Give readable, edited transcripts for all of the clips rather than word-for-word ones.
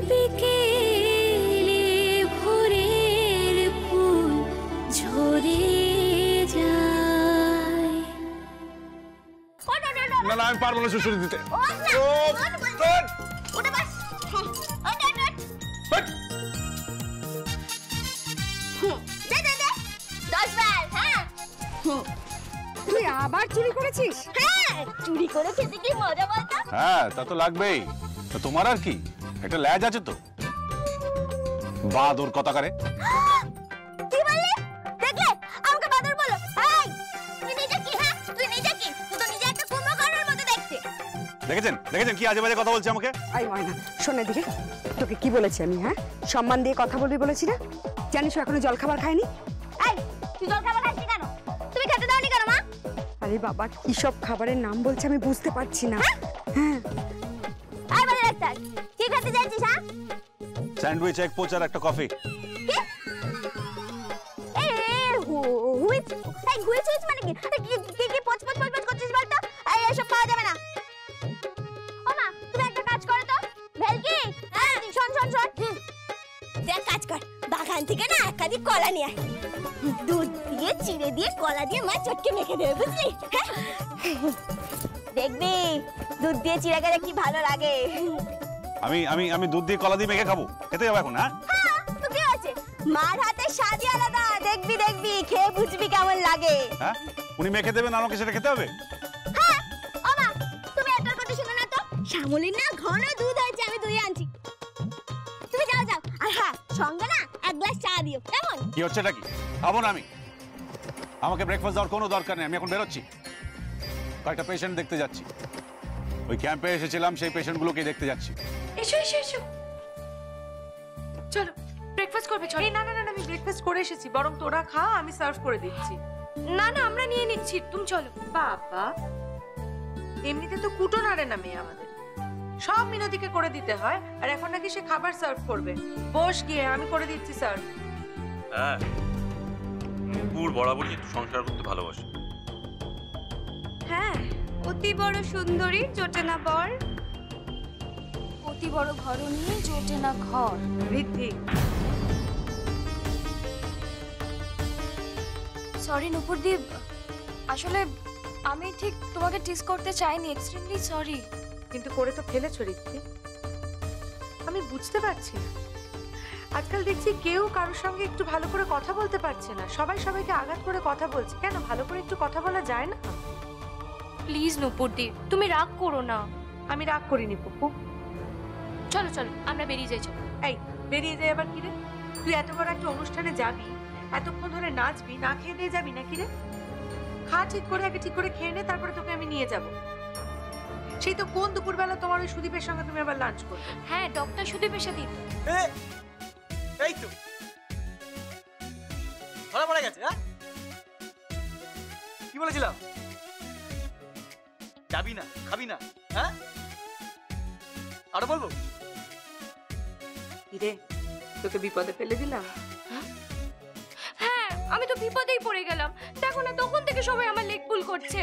বিকেলে ভোরের ফুল ঝরে যায়। না না আমি পারবো না সুসুরি দিতে। তুই আবার চুরি করেছিস? হ্যাঁ, চুরি করে খেতে কি মজা বলতো? হ্যাঁ তা তো লাগবেই। তো তোমার আর কি, একটা ল্যাজ আছে তো। বাদর কথা করে। কি বললি? দেখলে আমাকে বাদর বলো। এই তুই নিজে কি? হ্যাঁ তুই নিজে কি? তুই তো নিজে একটা কুম্ভকর্ণের মতো দেখতে। দেখেছেন দেখেছেন কি আজে বাজে কথা বলছে আমাকে। আই ময়না শোন এদিকে, তোকে কি বলেছি আমি? হ্যাঁ সম্মান দিয়ে কথা বলবি বলেছি না? জানিস এখনো জল খাবার খায়নি? এই তুই জল খাবার খাসনি কেন? তুমি খেতে দাওনি কেন মা? আরে বাবা কি সব খাবারের নাম বলছে আমি বুঝতে পারছি না। হ্যাঁ আই বলে ডাক্তার কি খেতে যাচ্ছিস? হ্যাঁ স্যান্ডউইচ, এক পোচ আর একটা কফি। কি? হুইচ এই হুইচ হুইচ মানে কি? কি পোচ পোচ পোচ পোচ করছিস বলতো? এই এসব পাওয়া যাবে না। ও মা তুমি একটা কাজ করো তো। ভেলকি হ্যাঁ শোন শোন শোন, দেখ কাজ কর, বাগান থেকে না একাধিক কলা নিয়ে আয়, দুধ দিয়ে চিড়ে দিয়ে কলা দিয়ে মা চটকে মেখে দেবে, বুঝলি? দেখবি দুধ দিয়ে চিড়ে গেলে কি ভালো লাগে। আমি আমি আমি দুধ দিয়ে কলা দিয়ে মেখে খাবো, খেতে যাবো এখন? হ্যাঁ তো কি আছে, মার হাতের স্বাদই আলাদা, দেখবি দেখবি খেয়ে বুঝবি কেমন লাগে। হ্যাঁ উনি মেখে দেবেন, আমাকে সেটা খেতে হবে? হ্যাঁ ও মা তুমি একটা কথা শুনো না তো, শ্যামলীর না ঘন দুধ হয়েছে, আমি দুই আনছি, তুমি যাও যাও। আর হ্যাঁ সঙ্গে না এক গ্লাস চা দিও, কেমন? কি হচ্ছে এটা? কি খাবো না আমি, আমাকে ব্রেকফাস্ট দেওয়ার কোনো দরকার নেই, আমি এখন বেরোচ্ছি, কয়েকটা পেশেন্ট দেখতে যাচ্ছি। ওই ক্যাম্পে এসেছিলাম, সেই পেশেন্টগুলোকে দেখতে যাচ্ছি। এসো এসো এসো, চলো ব্রেকফাস্ট করবে। চলো। না না না আমি ব্রেকফাস্ট করে এসেছি, বরং তোরা খা, আমি সার্ভ করে দিচ্ছি। না না আমরা নিয়ে নিচ্ছি, তুমি চলো। বাবা এমনিতে তো কুটো নাড়ে না মেয়ে আমাদের, সব মিনতিকে করে দিতে হয়, আর এখন নাকি সে খাবার সার্ভ করবে। বস গিয়ে, আমি করে দিচ্ছি সার্ভ। হ্যাঁ নুপুর বরাবরই একটু সংসার করতে ভালোবাসে। হ্যাঁ অতি বড় সুন্দরী জোটে না বর, অতি বড় ঘর নিয়ে জোটে না ঘর। ঋত্বিক সরি নুপুরদীপ, আসলে আমি ঠিক তোমাকে টিস করতে চাইনি, এক্সট্রিমলি সরি। কিন্তু করে তো ফেলেছো ঋত্বিক, আমি বুঝতে পারছি না, আজকাল দেখছি কেউ কারোর সঙ্গে একটু ভালো করে কথা বলতে পারছে না, সবাই সবাইকে আঘাত করে কথা বলছে। কেন ভালো করে একটু কথা বলা যায় না? প্লিজ নুপুরদীপ তুমি রাগ করো না। আমি রাগ করিনি পুপু। চলো চলো আমরা বেরিয়ে যাই। চলো। এই বেরিয়ে যাই আবার কি রে? তুই এত বড় একটা অনুষ্ঠানে যাবি, এতক্ষণ ধরে নাচবি, না খেয়ে দিয়ে যাবি নাকি রে? খা ঠিক করে, আগে ঠিক করে খেয়ে নে, তারপরে তোকে আমি নিয়ে যাব। সেই তো কোন দুপুরবেলা তোমার ওই সুদীপের সঙ্গে তুমি আবার লাঞ্চ করবে। হ্যাঁ ডক্টর সুদীপের সাথে। এই তো ধরা পড়ে গেছে। হ্যাঁ কি বলেছিলাম, যাবি না খাবি না? হ্যাঁ আরো বলবো? কি রে তোকে বিপদে ফেলে দিলাম? হ্যাঁ আমি তো বিপদেই পড়ে গেলাম, দেখো না তখন থেকে সবাই আমার লেগ পুল করছে।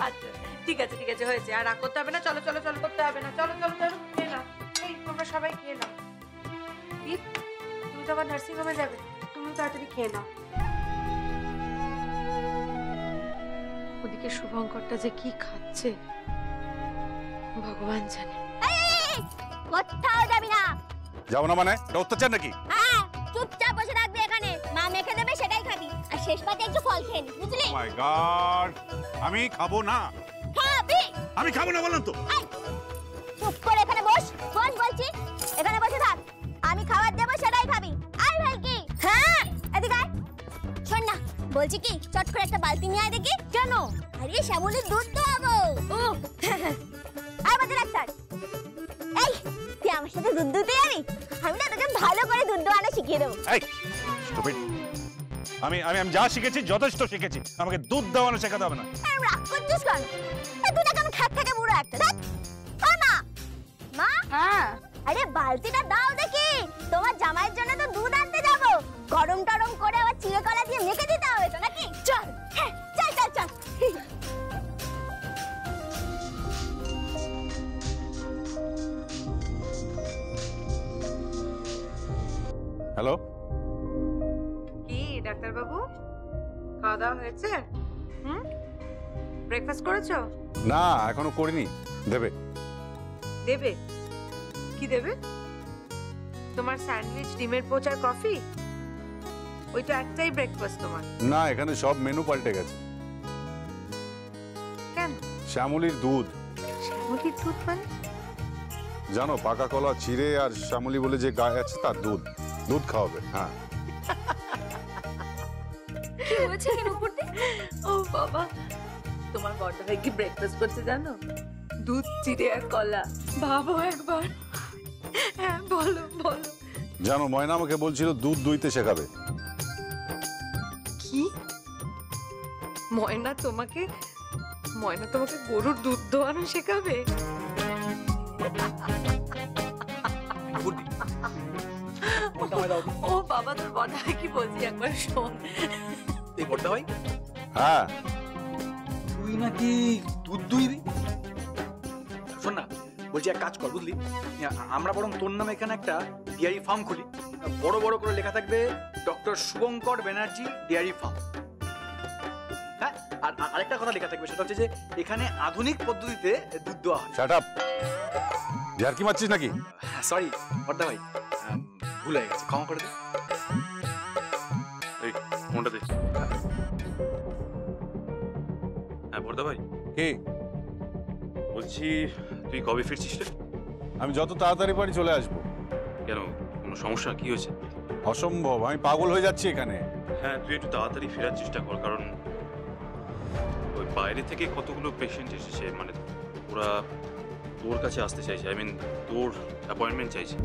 আচ্ছা ঠিক আছে ঠিক আছে, হয়েছে, আর রাগ করতে হবে না। চলো চলো চলো, করতে হবে না, চলো চলো চলো খেয়ে নাও। এই তোমরা সবাই খেয়ে নাও। দীপ তুমি তো আবার নার্সিং হোমে যাবে, তুমি তাড়াতাড়ি খেয়ে নাও। ওদিকে শুভঙ্করটা যে কি খাচ্ছে ভগবান জানে। কোথাও যাবি না। যাবো না মানে? এটা অত্যাচার নাকি? হ্যাঁ চুপচাপ বসে থাকবি এখানে, মা মেখে দেবে সেটাই খাবি, আর শেষ পাতে একটু ফল খেয়ে নি, বুঝলি? ও মাই গড, আমি খাবো না। খাবি? আমি খাবো না বললাম তো। চুপ করে এখানে বস, বস বলছি, এখানে বসে থাক, আমি খাবার দেবো সেটাই খাবি। আয় ভাই কি? হ্যাঁ এদিকে আয়। শোন না বলছি কি, চট করে একটা বালতি নিয়ে আয় দেখি। কেন? আরে শ্যামলীর দুধ দোয়াবো। ও আয় বাজে ডাক্তার, এই তুই আমার সাথে দুধ দুধে যাবি? আমি না তোকে ভালো করে দুধ দোয়ানো শিখিয়ে দেবো। এই স্টুপিড, আমি আমি আমি যা শিখেছি যথেষ্ট শিখেছি, আমাকে দুধ দেওয়ানো শেখাতে হবে না। রাগ করছিস কেন? দুধটা কেমন খাট থেকে বুড়ো একটা, দেখ। ও মা, মা হ্যাঁ আরে বালতিটা দাও দেখি, তোমার জামাইয়ের জন্য তো দুধ আনতে যাবো, গরম টরম করে আবার চিড়ে কলা দিয়ে মেখে দিতে হবে তো নাকি? চল হ্যাঁ চল চল চল। হ্যালো, কি ডাক্তারবাবু, খাওয়া দাওয়া হয়েছে? হুম, ব্রেকফাস্ট করেছো? না এখনো করিনি, দেবে। দেবে? কি দেবে? তোমার স্যান্ডউইচ, ডিমের পোচ আর কফি? ওইটা একটাই ব্রেকফাস্ট তোমার? না, এখানে সব মেনু পাল্টে গেছে। কেন? শ্যামলির দুধ। শ্যামলির দুধ মানে? জানো, পাকা কলা চিড়ে আর শ্যামলি বলে যে গায়ে আছে তার দুধ, দুধ খাওয়াবে। হ্যাঁ, কি হয়েছে এর উপর দিয়ে? ও বাবা, তোমার বড় ভাই কি ব্রেকফাস্ট করছে জানো? দুধ, চিড়ে আর কলা। ভাবো একবার। হ্যাঁ বলো বলো। জানো ময়না আমাকে বলছিল দুধ দুইতে শেখাবে। কি? ময়না তোমাকে গরুর দুধ দোয়ানো শেখাবে? ও বাবা, তোর বড় ভাই কি বলছি একবার শোন। এই বড়দা ভাই, হ্যাঁ, তুই নাকি দুধ দুইবি? শোন না, বলছি এক কাজ কর বুঝলি, আমরা বরং তোর নামে এখানে একটা ডেয়ারি ফার্ম খুলি। বড় বড় করে লেখা থাকবে doctor Shubhankar Banerjee dairy farm. হ্যাঁ, আর আরেকটা কথা লেখা থাকবে, সেটা হচ্ছে যে এখানে আধুনিক পদ্ধতিতে দুধ দেওয়া হয়। শাট আপ, ঝাড়কি মারছিস নাকি? সরি বড়দা ভাই, ভুল হয়ে গেছে, ক্ষমা করে দে। এই ফোনটা দে। হ্যাঁ বড়দা ভাই, কি? বলছি তুই কবে ফিরছিস রে? আমি যত তাড়াতাড়ি পারি চলে আসবো। কেন, কোনো সমস্যা কি হয়েছে? অসম্ভব, আমি পাগল হয়ে যাচ্ছি এখানে। হ্যাঁ তুই একটু তাড়াতাড়ি ফেরার চেষ্টা কর, কারণ ওই বাইরে থেকে কতগুলো পেশেন্ট এসেছে, মানে ওরা তোর কাছে আসতে চাইছে, আই মিন তোর অ্যাপয়েন্টমেন্ট চাইছে।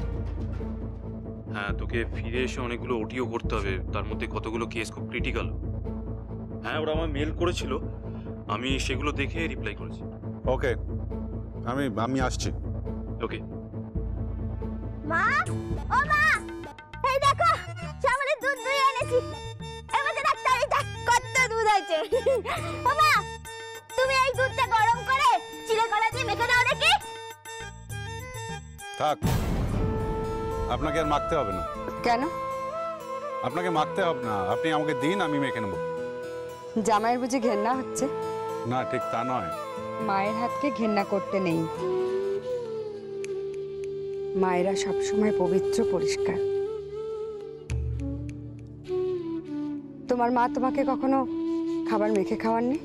হ্যাঁ, তোকে ফিরে এসে অনেকগুলো ওটিও করতে হবে, তার মধ্যে কতগুলো কেস খুব ক্রিটিক্যাল। হ্যাঁ, ওরা আমার মেল করেছিল, আমি সেগুলো দেখে রিপ্লাই করেছি। ওকে, আমি আসছি। ওকে। মা, ও মা, এই দেখো শ্যামলের দুধ দুইয়ে এনেছি। এর মধ্যে ডাক্তার, এই দেখ কত দুধ আছে। ও মা, তুমি এই দুধটা গরম করে চিড়ে কলা দিয়ে মেখে দাও দেখি। থাক, আপনাকে আর মাখতে হবে না। কেন? আপনাকে মাখতে হবে না, আপনি আমাকে দিন, আমি মেখে নেব। জামাইয়ের বুঝি ঘেন্না হচ্ছে? না, ঠিক তা নয়। মায়ের হাতকে ঘেন্না করতে নেই। মায়েরা সবসময় পবিত্র, পরিষ্কার। তোমার মা তোমাকে কখনো খাবার মেখে খাওয়াননি?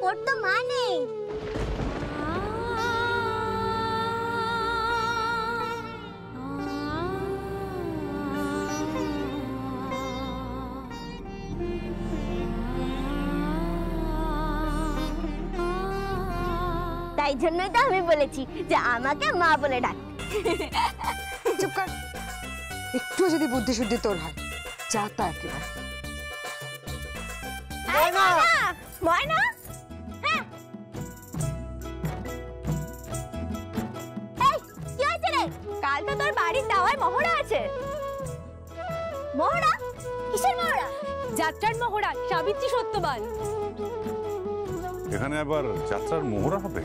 ওর তো মা নেই। তাই জন্যই তো আমি বলেছি যে আমাকে মা বলে ডাক। চুপ কর, একটু যদি বুদ্ধি শুদ্ধি তোর হয়, যা তা একেবারে। ময়না, ময়না, হ্যাঁ। এই কি হয়েছে রে? কাল তো তোর বাড়ির দাওয়ায় মহড়া আছে। মহড়া? কিসের মহড়া? যাত্রার মহড়া, সাবিত্রী সত্যবান। এখানে আবার যাত্রার মোহরা হবে?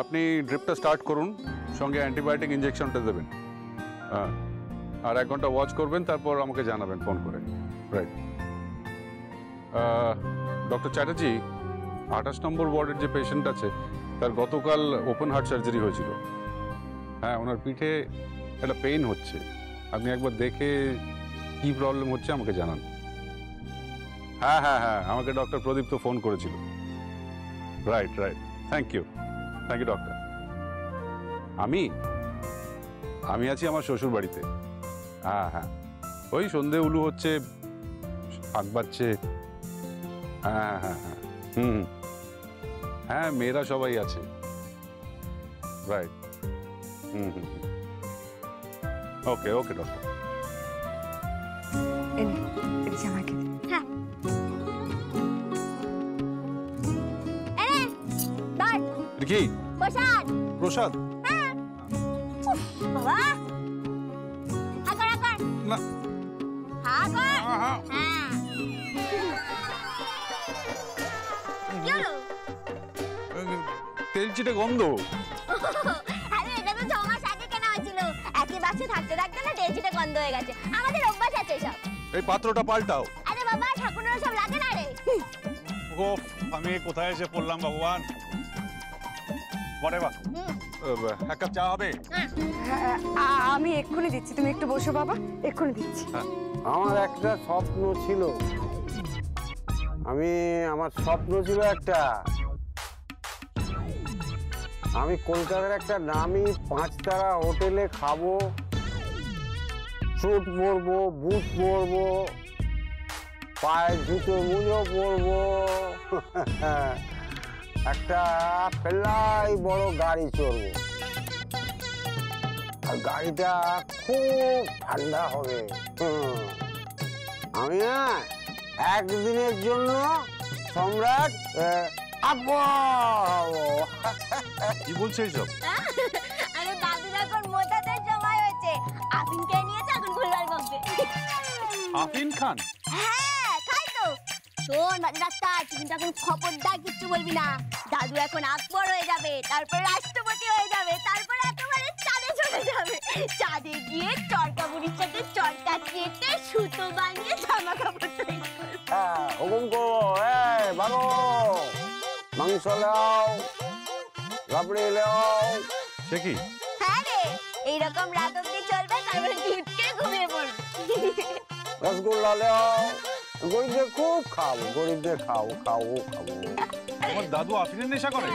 আপনি ড্রিপটা স্টার্ট করুন, সঙ্গে অ্যান্টিবায়োটিক ইঞ্জেকশনটা দেবেন। হ্যাঁ, আর 1 ঘন্টা ওয়াচ করবেন, তারপর আমাকে জানাবেন ফোন করে। রাইট। ডক্টর চ্যাটার্জি, 28 নম্বর ওয়ার্ডের যে পেশেন্ট আছে তার গতকাল ওপেন হার্ট সার্জারি হয়েছিল। হ্যাঁ, ওনার পিঠে একটা পেইন হচ্ছে। আপনি একবার দেখে কি প্রবলেম হচ্ছে আমাকে জানান। হ্যাঁ হ্যাঁ হ্যাঁ, আমাকে ডক্টর প্রদীপ তো ফোন করেছিল। Right right, thank you doctor. আমি আছি আমার শ্বশুর বাড়িতে। হ্যাঁ হ্যাঁ, ওই সন্ধে উলু হচ্ছে, শাক বাজছে। হ্যাঁ হ্যাঁ হ্যাঁ, হুম, হ্যাঁ মেয়েরা সবাই আছে। রাইট, হুম হুম, ওকে ওকে ডক্টর, লাগছে আমাকে। হ্যাঁ এনে ধর কি প্রসাদ। প্রসাদ? হ্যাঁ উফ, বাবা আগর আগর না আগর হ্যাঁ হ্যাঁ কি হলো? তেলচিটে গন্ধ। আরে এটা তো 6 মাস আগে কেনা হয়েছিল, একই বাক্সে থাকতে থাকতে না তেলচিটে গন্ধ হয়ে গেছে। আমাদের অভ্যাস আছে সব। এই পাত্রটা পাল্টাও। আরে বাবা ঠাকুরের সব লাগে না রে। ওফ, আমি কোথায় এসে পড়লাম ভগবান। Whatever. এক কাপ চা হবে? হ্যাঁ, আমি এক্ষুনি দিচ্ছি, তুমি একটু বসো বাবা, এক্ষুনি দিচ্ছি। আমার একটা স্বপ্ন ছিল, আমার স্বপ্ন ছিল একটা, আমি কলকাতার একটা নামি 5 তারা হোটেলে খাবো, স্যুট পরবো, বুট পরবো, পায়ে জুতো মুজো পরবো, একটা পেলাই বড় গাড়ি চড়বো, আর গাড়িটা খুব ঠান্ডা হবে। আমি না একদিনের জন্য সম্রাট কি বলছে এইসব? আরে দাদুর এখন মোটাতে সময় হয়েছে, আফিন খেয়ে নিয়েছে, এখন ভুলবার বকবে। আফিন খান? হ্যাঁ খাই তো। শোন বাজে ডাক্তার, তুই কিন্তু এখন খবরদার কিচ্ছু বলবি না। দাদু এখন আকবর হয়ে যাবে, তারপর রাষ্ট্রপতি হয়ে যাবে, তারপর একেবারে চাঁদে চলে যাবে। চাঁদে গিয়ে চরকা বুড়ির সাথে চরকা কেটে সুতো বানিয়ে জামা কাপড় তৈরি করবে। হুকুম করবো, বাবু মাংস লাও, রাবড়ি লাও। সে কি? হ্যাঁ রে, এইরকম রাত অব্দি চলবে, তারপরে দুধ খেয়ে ঘুমিয়ে পড়বে। রসগোল্লা লাও, গরিবদের খুব খাবো, গরিবদের খাবো খাবো খাবো। আমার দাদু আফিনের নেশা করে?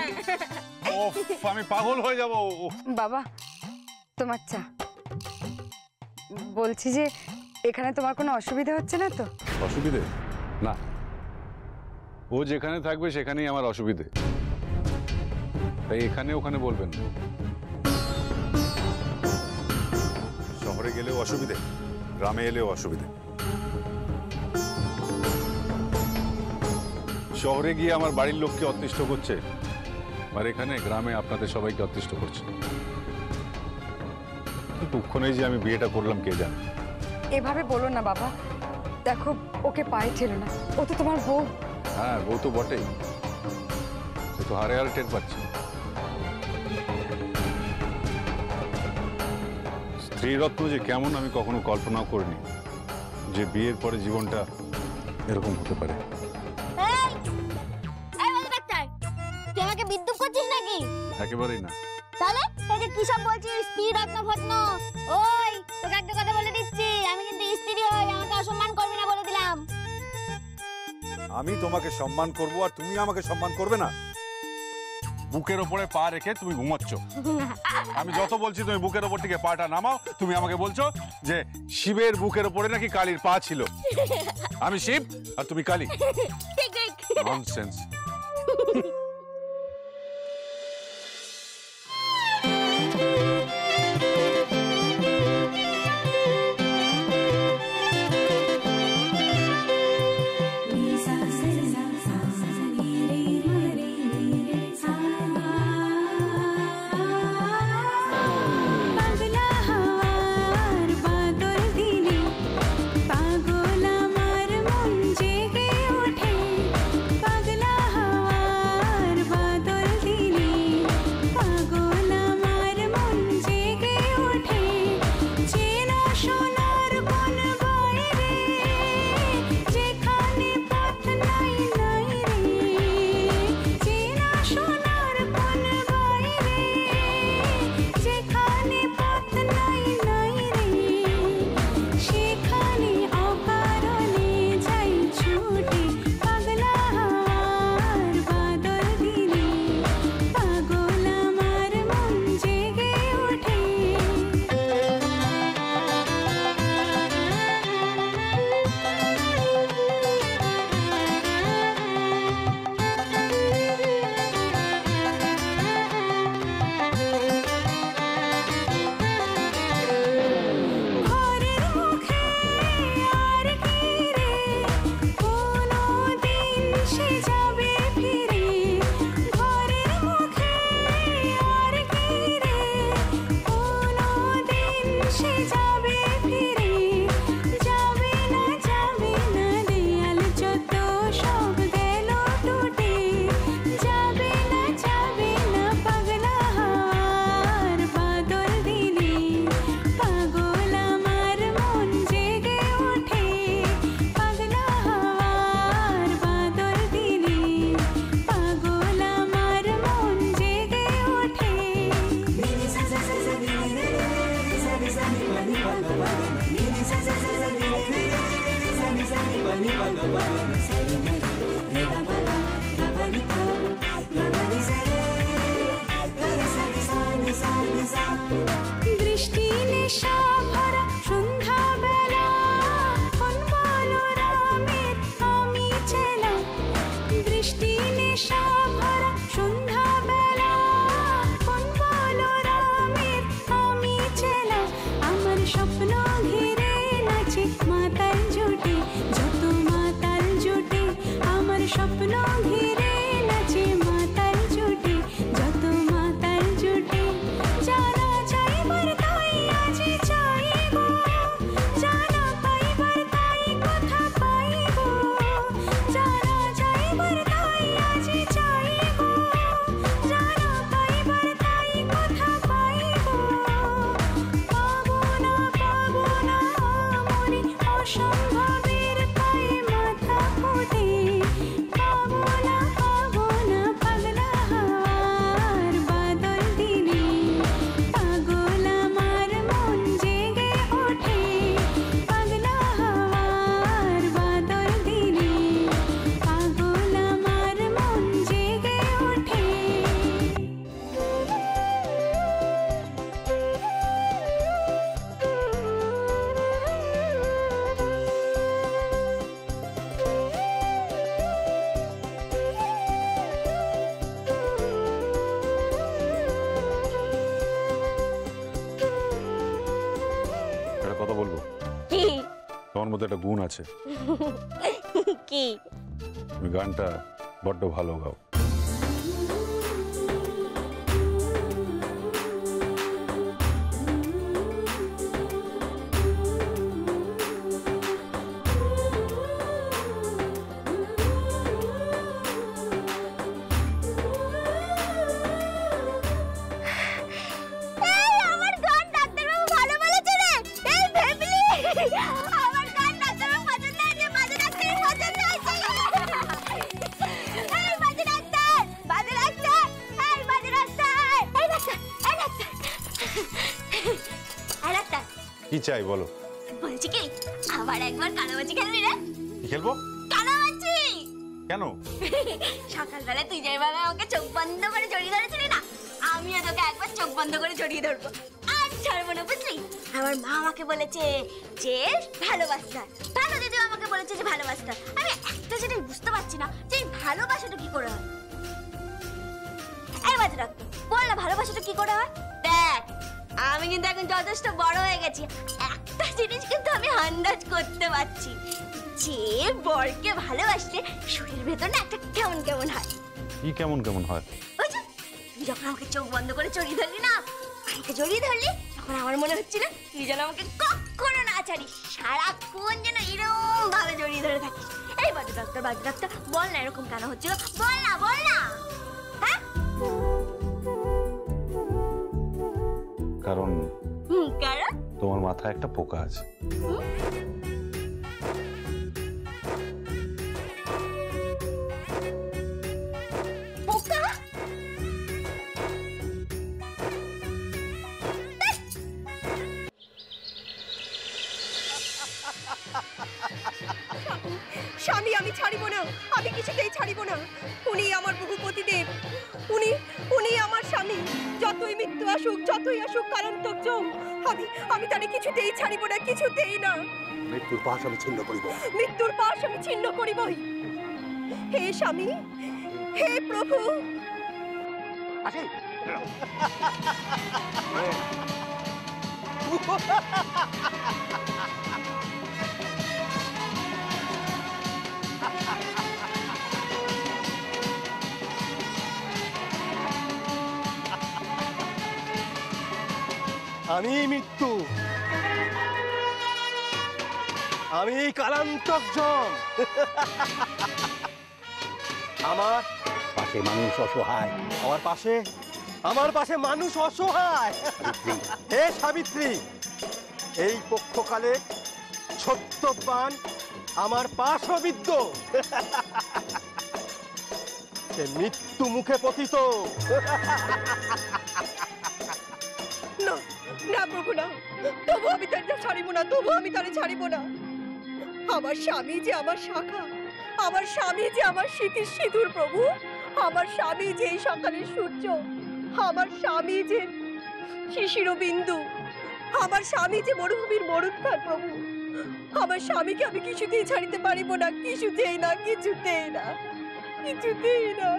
ওফ, আমি পাগল হয়ে যাব। বাবা তোমার চা। বলছি যে এখানে তোমার কোনো অসুবিধা হচ্ছে না তো? অসুবিধে না, ও যেখানে থাকবে সেখানেই আমার অসুবিধে, তাই এখানে ওখানে বলবেন না। শহরে গেলেও অসুবিধে, গ্রামে এলেও অসুবিধে। শহরে গিয়ে আমার বাড়ির লোককে অতিষ্ঠ করছে, আর এখানে গ্রামে আপনাদের সবাইকে অতিষ্ঠ করছে। দুঃখ নেই যে আমি বিয়েটা করলাম, কে জানে। এভাবে বলো না বাবা, দেখো ওকে পায়ে ঠেলো না, ও তো তোমার বউ। হ্যাঁ, বউ তো বটেই, সে তো হারে হারে টের পাচ্ছে। স্ত্রীরত্ন যে কেমন আমি কখনো কল্পনাও করিনি, যে বিয়ের পরে জীবনটা এরকম হতে পারে। এই বাজে ডাক্তার, তুই আমাকে বিদ্রুপ করছিস নাকি? একেবারেই না। তাহলে এই যে কি সব বলছিস, স্ত্রী রত্ন ফত্ন? ওই তোকে একটা কথা বলে দিচ্ছি, আমি কিন্তু স্ত্রী হই, আমাকে অসম্মান করবি না বলে দিলাম। আমি তোমাকে সম্মান করব আর তুমি আমাকে সম্মান করবে না? বুকের ওপরে পা রেখে তুমি ঘুমাচ্ছ, আমি যত বলছি তুমি বুকের ওপর থেকে পাটা নামাও, তুমি আমাকে বলছো যে শিবের বুকের ওপরে নাকি কালীর পা ছিল। আমি শিব আর তুমি কালী? ঠিক ঠিক। ননসেন্স। নেশা ভরা সন্ধ্যাবেলা কোন বলো রামের আমি চেনা দৃষ্টি নেশা ভরা সন্ধ্যাবেলা কোন বলো রামের আমি চেনা আমার স্বপ্ন ঘিরে নাচে মাতাল জোটে যত মাতাল জোটে আমার স্বপ্ন ঘিরে নাচে মাতাল জোটে যত মাতাল জোটে জানা চাইবার তাই আজ চাইব জানা পাইবার তাই কথা পাইব জানা চাইবার তাই আজ চাইব জানা পাইবার তাই কথা পাইব পাবো না মনে অসম্ভবের পায়ে মাথা ফোটে পাবো না পাগলা হাওয়ার বাদল দিনে পাগল আমার মন জেগে ওঠে পাগলা হাওয়ার বাদল দিনে পাগল আমার মন জেগে ওঠে একটা কথা বলবো, কি তোমার মধ্যে একটা গুণ আছে, কি তুমি গানটা বড্ড ভালো গাও। এই আমার গান ডাক্তারবাবু ভালো বলেছে রে এই ভেবলি আমার গান ডাক্তারবাবু পছন্দ হয়েছে বাজে ডাক্তারের পছন্দ হয়েছে এই বাজে ডাক্তার এই বাজে ডাক্তার এই ডাক্তার এই ডাক্তার কি চাই বলো? বলছি কি আবার একবার কানামাছি খেলবি রে কি খেলবো? কানামাছি কেন? সকালবেলা তুই যেভাবে আমাকে চোখ বন্ধ করে জড়িয়ে ধরেছিলি না আমিও তোকে একবার চোখ বন্ধ করে জড়িয়ে ধরবো আর ছাড়বো না বুঝলি আমার মা আমাকে বলেছে যে ভালোবাসা ভালো দিদিও আমাকে বলেছে যে ভালোবাসা আমি একটা জিনিস বুঝতে পারছি না যে এই ভালোবাসাটা কি করে হয় এই বাজে ডাক্তার বল না ভালোবাসাটা কি করে হয় দেখ আমি কিন্তু এখন যথেষ্ট বড় হয়ে গেছি একটা জিনিস কিন্তু আমি আন্দাজ করতে পারছি যে বরকে ভালোবাসলে শরীরের ভেতর না একটা কেমন কেমন হয় কি কেমন কেমন হয়? ওই যে তুই যখন আমাকে চোখ বন্ধ করে জড়িয়ে ধরলি না আমাকে জড়িয়ে ধরলি তখন আমার মনে হচ্ছিল তুই যেন আমাকে কখনো না ছাড়িস সারাক্ষণ যেন এরকম ভাবে জড়িয়ে ধরে থাকিস এই বাজে ডাক্তার বল না এরকম কেন হচ্ছিল বল না হ্যাঁ কারণ কারণ তোমার মাথায় একটা পোকা আছে। পোকা স্বামী আমি ছাড়িব না, আমি কিছুতেই ছাড়িব না। উনি আমার বহুপতি দেব, উনি আমার স্বামী। যতই মৃত্যু আসুক যতই আসুক কারান্তক যোগ আমি তারে কিছুতেই ছাড়িব না, কিছুতেই না। মৃত্যুর পাশ আমি ছিন্ন করিব, মৃত্যুর পাশ আমি ছিন্ন করিবই। হে স্বামী, হে প্রভু। আসি আমি মৃত্যু, আমি কালান্তক জম। আমার পাশে মানুষ অসহায়, আমার পাশে মানুষ অসহায়। হে সাবিত্রী, এই পক্ষকালে সত্যবান আমার পাশবিদ্য, মৃত্যু মুখে পতিত। না না প্রভু না, তবু আমি তারে ছাড়িব না, তবু আমি তারে ছাড়িব না। আমার স্বামী যে আমার শাখা, আমার স্বামী যে আমার স্মৃতির সিঁদুর প্রভু, আমার স্বামী যে এই সকালের সূর্য, আমার স্বামী যে শিশির বিন্দু, আমার স্বামী যে মরুভূমির মরুদ্ধার প্রভু, আমার স্বামীকে আমি কিছুতেই ছাড়িতে পারিব না, কিছুতেই না, কিছুতেই না, কিছুতেই না।